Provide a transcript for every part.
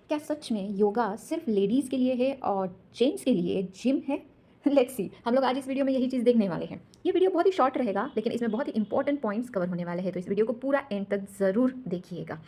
क्या सच में योगा सिर्फ लेडीज़ के लिए है और जेंट्स के लिए जिम है? Let's see. हम लोग आज इस वीडियो में यही चीज़ देखने वाले हैं। ये वीडियो बहुत ही शॉर्ट रहेगा, लेकिन इसमें बहुत ही इंपॉर्टेंट पॉइंट्स कवर होने वाले हैं, तो इस वीडियो को पूरा एंड तक ज़रूर देखिएगा।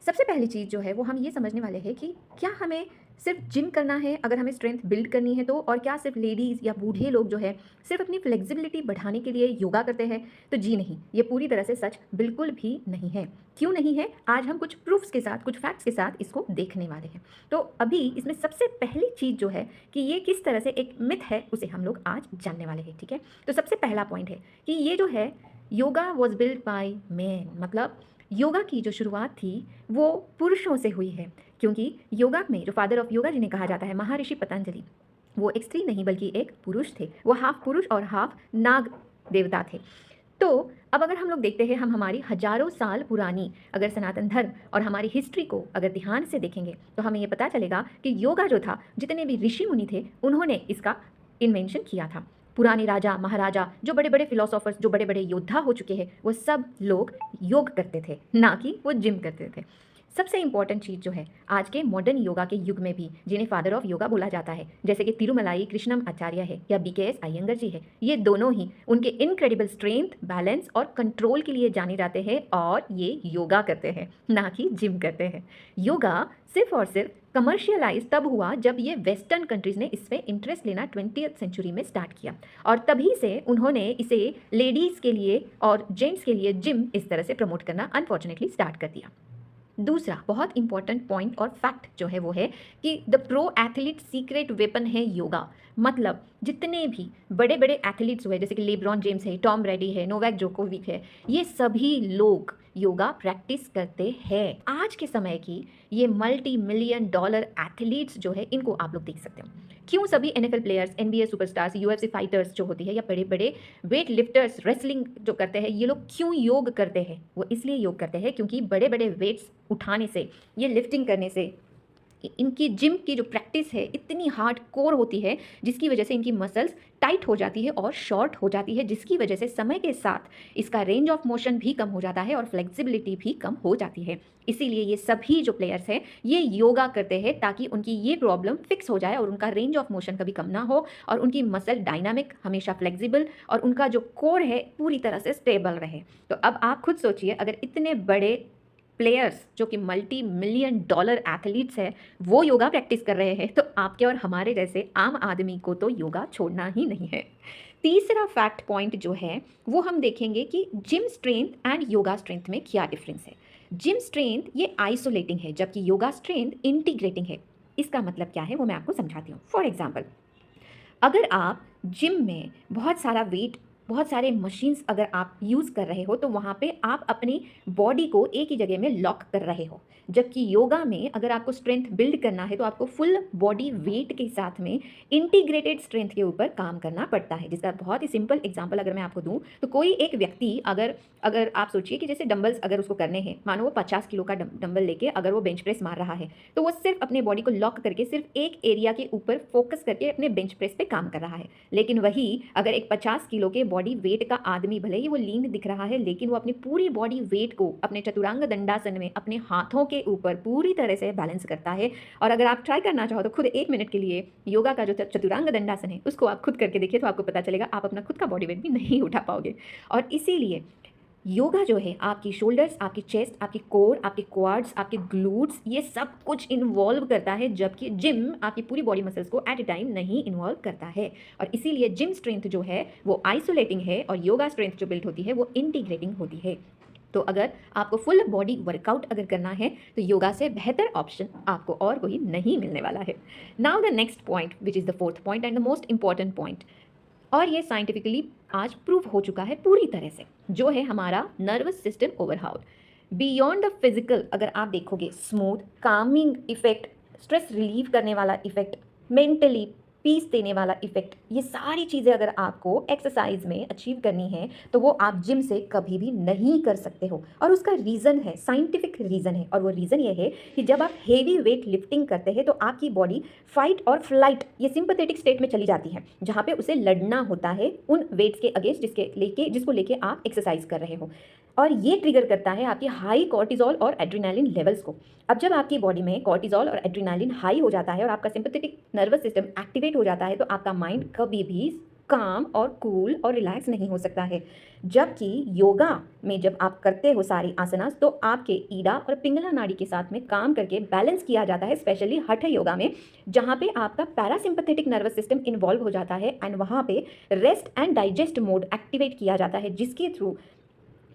सबसे पहली चीज़ जो है वो हम ये समझने वाले हैं कि क्या हमें सिर्फ जिम करना है अगर हमें स्ट्रेंथ बिल्ड करनी है तो, और क्या सिर्फ लेडीज़ या बूढ़े लोग जो है सिर्फ अपनी फ्लेक्सिबिलिटी बढ़ाने के लिए योगा करते हैं? तो जी नहीं, ये पूरी तरह से सच बिल्कुल भी नहीं है। क्यों नहीं है? आज हम कुछ प्रूफ्स के साथ, कुछ फैक्ट्स के साथ इसको देखने वाले हैं। तो अभी इसमें सबसे पहली चीज़ जो है कि ये किस तरह से एक मिथ है, उसे हम लोग आज जानने वाले हैं, ठीक है? तो सबसे पहला पॉइंट है कि ये जो है yoga was build by man, मतलब योगा की जो शुरुआत थी वो पुरुषों से हुई है। क्योंकि योगा में जो फादर ऑफ योगा जिन्हें कहा जाता है, महर्षि पतंजलि, वो एक स्त्री नहीं बल्कि एक पुरुष थे। वो हाफ पुरुष और हाफ नाग देवता थे। तो अब अगर हम लोग देखते हैं, हम हमारी हजारों साल पुरानी अगर सनातन धर्म और हमारी हिस्ट्री को अगर ध्यान से देखेंगे तो हमें ये पता चलेगा कि योगा जो था, जितने भी ऋषि मुनि थे उन्होंने इसका इन्वेंशन किया था। पुराने राजा महाराजा, जो बड़े बड़े फिलोसोफर्स, जो बड़े बड़े योद्धा हो चुके हैं, वो सब लोग योग करते थे, ना कि वो जिम करते थे। सबसे इंपॉर्टेंट चीज़ जो है आज के मॉडर्न योगा के युग में भी, जिन्हें फादर ऑफ योगा बोला जाता है, जैसे कि तिरुमलाई कृष्णम आचार्य है या BKS अयंगर जी है, ये दोनों ही उनके इनक्रेडिबल स्ट्रेंथ, बैलेंस और कंट्रोल के लिए जाने जाते हैं, और ये योगा करते हैं, ना कि जिम करते हैं। योगा सिर्फ और सिर्फ कमर्शियलाइज तब हुआ जब ये वेस्टर्न कंट्रीज़ ने इसमें इंटरेस्ट लेना 20th सेंचुरी में स्टार्ट किया, और तभी से उन्होंने इसे लेडीज़ के लिए और जेंट्स के लिए जिम इस तरह से प्रमोट करना अनफॉर्चुनेटली स्टार्ट कर दिया। दूसरा बहुत इंपॉर्टेंट पॉइंट और फैक्ट जो है वो है कि the pro athlete secret weapon है योगा। मतलब जितने भी बड़े बड़े एथलीट्स हुए, जैसे कि लेब्रॉन जेम्स है, टॉम ब्रैडी है, नोवाक जोकोविक है, ये सभी लोग योगा प्रैक्टिस करते हैं। आज के समय की ये मल्टी मिलियन डॉलर एथलीट्स जो है, इनको आप लोग देख सकते हो। क्यों सभी NFL players, NBA superstars, UFC fighters जो होती है, या बड़े बड़े वेट लिफ्टर्स, रेसलिंग जो करते हैं, ये लोग क्यों योग करते हैं? वो इसलिए योग करते हैं क्योंकि बड़े बड़े वेट्स उठाने से, ये लिफ्टिंग करने से, इनकी जिम की जो प्रैक्टिस है इतनी हार्ड कोर होती है, जिसकी वजह से इनकी मसल्स टाइट हो जाती है और शॉर्ट हो जाती है, जिसकी वजह से समय के साथ इसका रेंज ऑफ मोशन भी कम हो जाता है और फ्लेक्सिबिलिटी भी कम हो जाती है। इसीलिए ये सभी जो प्लेयर्स हैं ये योगा करते हैं ताकि उनकी ये प्रॉब्लम फिक्स हो जाए और उनका रेंज ऑफ मोशन कभी कम ना हो, और उनकी मसल डायनामिक, हमेशा फ्लेक्सिबल, और उनका जो कोर है पूरी तरह से स्टेबल रहे। तो अब आप खुद सोचिए, अगर इतने बड़े प्लेयर्स जो कि मल्टी मिलियन डॉलर एथलीट्स हैं वो योगा प्रैक्टिस कर रहे हैं, तो आपके और हमारे जैसे आम आदमी को तो योगा छोड़ना ही नहीं है। तीसरा फैक्ट पॉइंट जो है वो हम देखेंगे कि gym strength and yoga strength में क्या डिफरेंस है। जिम स्ट्रेंथ ये आइसोलेटिंग है, जबकि योगा स्ट्रेंथ इंटीग्रेटिंग है। इसका मतलब क्या है वो मैं आपको समझाती हूँ। फॉर एग्जाम्पल, अगर आप जिम में बहुत सारा वेट, बहुत सारे मशीन्स अगर आप यूज़ कर रहे हो, तो वहाँ पे आप अपनी बॉडी को एक ही जगह में लॉक कर रहे हो। जबकि योगा में अगर आपको स्ट्रेंथ बिल्ड करना है तो आपको फुल बॉडी वेट के साथ में इंटीग्रेटेड स्ट्रेंथ के ऊपर काम करना पड़ता है। जिसका बहुत ही सिंपल एग्जांपल अगर मैं आपको दूँ, तो कोई एक व्यक्ति अगर अगर आप सोचिए कि जैसे डंबल्स अगर उसको करने हैं, मानो वो 50 किलो का डंबल लेके अगर वो बेंच प्रेस मार रहा है, तो वो सिर्फ अपने बॉडी को लॉक करके सिर्फ एक एरिया के ऊपर फोकस करके अपने बेंच प्रेस पे काम कर रहा है। लेकिन वही अगर एक 50 किलो के बॉडी वेट का आदमी, भले ही वो लीन दिख रहा है, लेकिन वो अपनी पूरी बॉडी वेट को अपने चतुरांग दंडासन में अपने हाथों के ऊपर पूरी तरह से बैलेंस करता है। और अगर आप ट्राई करना चाहो तो खुद 1 मिनट के लिए योगा का जो चतुरांग दंडासन है उसको आप खुद करके देखिए, तो आपको पता चलेगा आप अपना खुद का बॉडी वेट भी नहीं उठा पाओगे। और इसीलिए योगा जो है आपकी शोल्डर्स, आपकी चेस्ट, आपकी कोर, आपके क्वाड्स, आपके ग्लूट्स, ये सब कुछ इन्वॉल्व करता है, जबकि जिम आपकी पूरी बॉडी मसल्स को एट ए टाइम नहीं इन्वॉल्व करता है। और इसीलिए जिम स्ट्रेंथ जो है वो आइसोलेटिंग है, और योगा स्ट्रेंथ जो बिल्ड होती है वो इंटीग्रेटिंग होती है। तो अगर आपको फुल बॉडी वर्कआउट अगर करना है तो योगा से बेहतर ऑप्शन आपको और कोई नहीं मिलने वाला है। Now the next point, which is the fourth point and the most important point, और ये साइंटिफिकली आज प्रूव हो चुका है पूरी तरह से, जो है हमारा nervous system overhaul. Beyond the physical अगर आप देखोगे, smooth calming effect, stress relieve करने वाला इफेक्ट, मेंटली पीस देने वाला इफेक्ट, ये सारी चीज़ें अगर आपको एक्सरसाइज में अचीव करनी है तो वो आप जिम से कभी भी नहीं कर सकते हो। और उसका रीज़न है, साइंटिफिक रीज़न है, और वो रीज़न ये है कि जब आप हेवी वेट लिफ्टिंग करते हैं तो आपकी बॉडी फाइट और फ्लाइट, ये सिंपैथेटिक स्टेट में चली जाती है, जहाँ पे उसे लड़ना होता है उन वेट्स के अगेंस्ट जिसको लेके आप एक्सरसाइज कर रहे हो। और ये ट्रिगर करता है आपकी हाई कॉर्टिजोल और एड्रेनालिन लेवल्स को। अब जब आपकी बॉडी में कॉर्टिजोल और एड्रेनालिन हाई हो जाता है और आपका सिंपैथेटिक नर्वस सिस्टम एक्टिवेट हो जाता है, तो आपका माइंड कभी भी काम और कूल और रिलैक्स नहीं हो सकता है। जबकि योगा में जब आप करते हो सारी आसनास, तो आपके ईडा और पिंगला नाड़ी के साथ में काम करके बैलेंस किया जाता है, स्पेशली हठ योगा में, जहाँ पे आपका पैरासिम्पैथेटिक नर्वस सिस्टम इन्वॉल्व हो जाता है एंड वहाँ पे rest and digest mode activate किया जाता है, जिसके थ्रू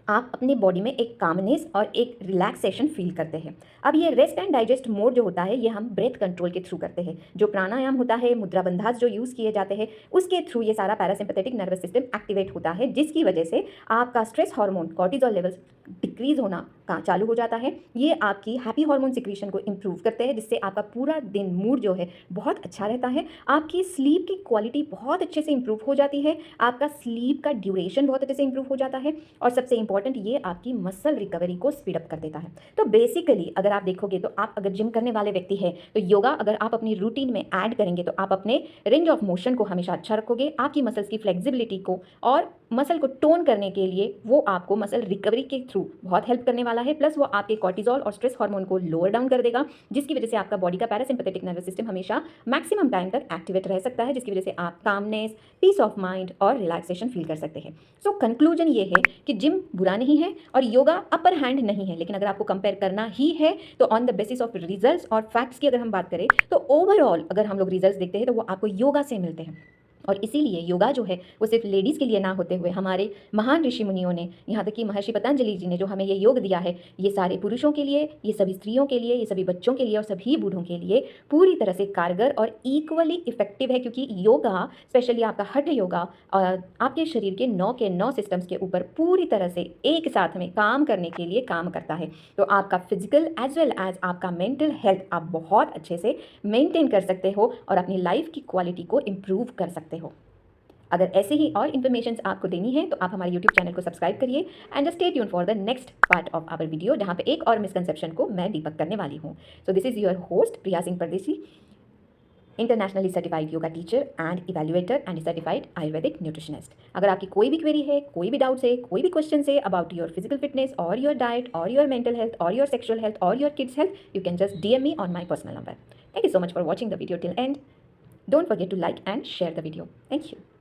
आप अपनी बॉडी में एक कामनेस और एक रिलैक्सेशन फील करते हैं। अब ये रेस्ट एंड डाइजेस्ट मोड जो होता है, ये हम ब्रेथ कंट्रोल के थ्रू करते हैं। जो प्राणायाम होता है, मुद्रा बंधास जो यूज़ किए जाते हैं, उसके थ्रू ये सारा पैरासिम्पैथेटिक नर्वस सिस्टम एक्टिवेट होता है, जिसकी वजह से आपका stress hormone cortisol levels decrease होना का चालू हो जाता है। ये आपकी हैप्पी हार्मोन सिक्रीशन को इम्प्रूव करते हैं, जिससे आपका पूरा दिन मूड जो है बहुत अच्छा रहता है। आपकी स्लीप की क्वालिटी बहुत अच्छे से इम्प्रूव हो जाती है, आपका स्लीप का ड्यूरेशन बहुत अच्छे से इम्प्रूव हो जाता है, और सबसे इंपॉर्टेंट ये आपकी मसल रिकवरी को स्पीड अप कर देता है। तो बेसिकली अगर आप देखोगे, तो आप अगर जिम करने वाले व्यक्ति हैं, तो योगा अगर आप अपनी रूटीन में ऐड करेंगे, तो आप अपने रेंज ऑफ मोशन को हमेशा अच्छा रखोगे, आपकी मसल्स की फ्लेक्सिबिलिटी को और मसल को टोन करने के लिए वो आपको मसल रिकवरी के थ्रू बहुत हेल्प करने वाला है। प्लस वो आपके कॉर्टिजोल और स्ट्रेस हार्मोन को लोअर डाउन कर देगा, जिसकी वजह से आपका बॉडी का पैरासिम्पैथेटिक नर्वस सिस्टम हमेशा मैक्सिमम टाइम तक एक्टिवेट रह सकता है, जिसकी वजह से आप कामनेस, पीस ऑफ माइंड और रिलैक्सेशन फील कर सकते हैं। सो कंक्लूजन ये है कि जिम बुरा नहीं है और योगा अपर हैंड नहीं है, लेकिन अगर आपको कंपेयर करना ही है, तो on the basis of results और फैक्ट्स की अगर हम बात करें, तो ओवरऑल अगर हम लोग रिजल्ट्स देखते हैं, तो वो आपको योगा से मिलते हैं। और इसीलिए योगा जो है वो सिर्फ लेडीज़ के लिए ना होते हुए हमारे महान ऋषि मुनियों ने, यहाँ तक कि महर्षि पतंजलि जी ने जो हमें ये योग दिया है, ये सारे पुरुषों के लिए, ये सभी स्त्रियों के लिए, ये सभी बच्चों के लिए और सभी बूढ़ों के लिए पूरी तरह से कारगर और इक्वली इफेक्टिव है। क्योंकि योगा, स्पेशली आपका हठ योगा, आपके शरीर के 9 सिस्टम्स के ऊपर पूरी तरह से एक साथ में काम करने के लिए काम करता है। तो आपका फिजिकल एज वेल एज आपका मेंटल हेल्थ आप बहुत अच्छे से मेंटेन कर सकते हो और अपनी लाइफ की क्वालिटी को इम्प्रूव कर सकते हो। अगर ऐसे ही और इन्फॉर्मेशन आपको देनी है, तो आप हमारे यूट्यूब चैनल को सब्सक्राइब करिए and just stay tune for the next part of our video, जहाँ पे एक और मिसकंसेप्शन को मैं डिबक करने वाली हूँ। So this is your host Priya Singh Pardesi, internationally certified yoga teacher and evaluator and certified Ayurvedic nutritionist. अगर आपकी कोई भी क्वेरी है, कोई भी डाउट्स है, कोई भी क्वेश्चन है अबाउट योर फिजिकल फिटनेस और योर डाइट और योर मेंटल हेल्थ और योर सेक्सुअल हेल्थ और your kids health, you can just DM me on my personal number. Thank you so much for watching the video till end. Don't forget to like and share the video. Thank you.